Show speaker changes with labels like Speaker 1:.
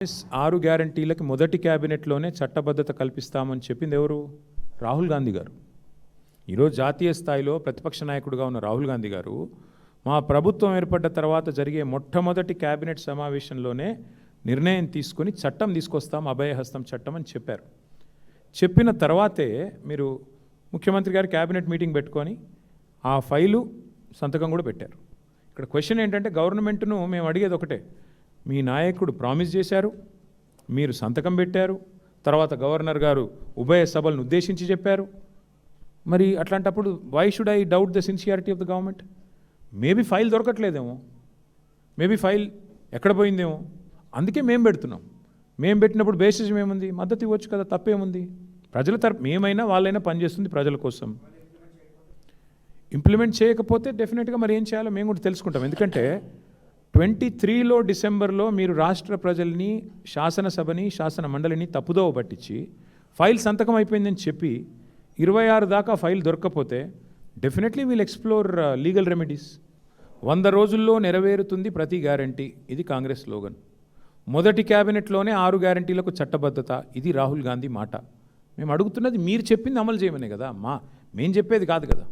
Speaker 1: 6 గ్యారంటీలకి మొదటి క్యాబినెట్లోనే చట్టబద్ధత కల్పిస్తామని చెప్పింది ఎవరు? రాహుల్ గాంధీ గారు. ఈరోజు జాతీయ స్థాయిలో ప్రతిపక్ష నాయకుడిగా ఉన్న రాహుల్ గాంధీ గారు మా ప్రభుత్వం ఏర్పడ్డ తర్వాత జరిగే మొట్టమొదటి క్యాబినెట్ సమావేశంలోనే నిర్ణయం తీసుకొని చట్టం తీసుకొస్తాం, అభయహస్తం చట్టం అని చెప్పారు. చెప్పిన తర్వాతే మీరు ముఖ్యమంత్రి గారు క్యాబినెట్ మీటింగ్ పెట్టుకొని ఆ ఫైలు సంతకం కూడా పెట్టారు. ఇక్కడ క్వశ్చన్ ఏంటంటే గవర్నమెంట్ను మేము అడిగేది ఒకటే, మీ నాయకుడు ప్రామిస్ చేశారు, మీరు సంతకం పెట్టారు, తర్వాత గవర్నర్ గారు ఉభయ సభలను ఉద్దేశించి చెప్పారు. మరి అట్లాంటప్పుడు why should I doubt the sincerity of the government? Maybe file దొరకట్లేదేమో, మేబీ ఫైల్ ఎక్కడ పోయిందేమో, అందుకే మేము పెడుతున్నాం. మేము పెట్టినప్పుడు బేసిస్ ఏముంది? మద్దతు ఇవ్వచ్చు కదా, తప్పేముంది? ప్రజల తరపు మేమైనా వాళ్ళైనా పనిచేస్తుంది ప్రజల కోసం. ఇంప్లిమెంట్ చేయకపోతే డెఫినెట్గా మరి ఏం చేయాలో మేము కూడా తెలుసుకుంటాం. ఎందుకంటే 23 డిసెంబర్లో మీరు రాష్ట్ర ప్రజల్ని, శాసనసభని, శాసన మండలిని తప్పుదోవ పట్టించి ఫైల్ సంతకం అయిపోయిందని చెప్పి 26 దాకా ఫైల్ దొరకకపోతే definitely wheel explore legal remedies. 100 రోజుల్లో నెరవేరుతుంది ప్రతి గ్యారంటీ, ఇది కాంగ్రెస్ స్లోగన్. మొదటి క్యాబినెట్లోనే 6 గ్యారంటీలకు చట్టబద్ధత, ఇది రాహుల్ గాంధీ మాట. మేము అడుగుతున్నది మీరు చెప్పింది అమలు చేయమనే కదా, మేము చెప్పేది కాదు కదా.